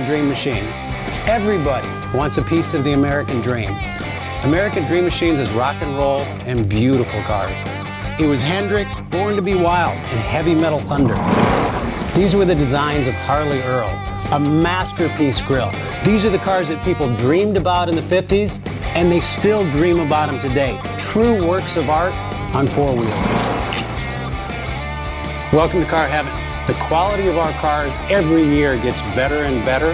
Dream Machines. Everybody wants a piece of the American Dream. American Dream Machines is rock and roll and beautiful cars. It was Hendrix, Born to be Wild, and Heavy Metal Thunder. These were the designs of Harley Earl, a masterpiece grille. These are the cars that people dreamed about in the 50s, and they still dream about them today. True works of art on four wheels. Welcome to Car Heaven. The quality of our cars every year gets better and better,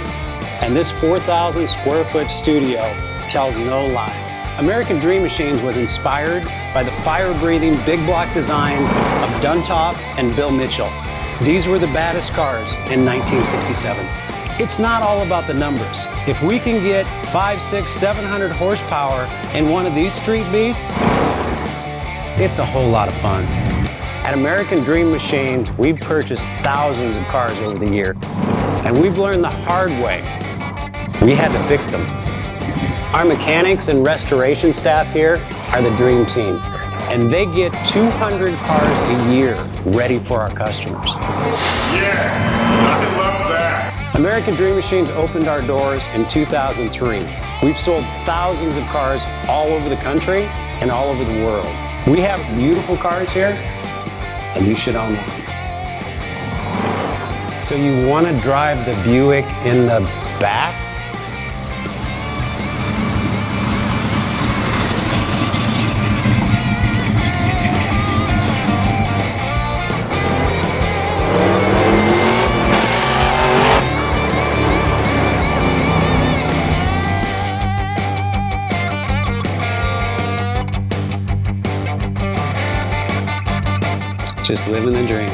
and this 4,000 square foot studio tells no lies. American Dream Machines was inspired by the fire-breathing big block designs of Duntop and Bill Mitchell. These were the baddest cars in 1967. It's not all about the numbers. If we can get 500, 600, 700 horsepower in one of these street beasts, it's a whole lot of fun. At American Dream Machines, we've purchased thousands of cars over the years, and we've learned the hard way. We had to fix them. Our mechanics and restoration staff here are the dream team, and they get 200 cars a year ready for our customers. Yes, I love that. American Dream Machines opened our doors in 2003. We've sold thousands of cars all over the country and all over the world. We have beautiful cars here, and you should own one. So you want to drive the Buick in the back? Just living the dream.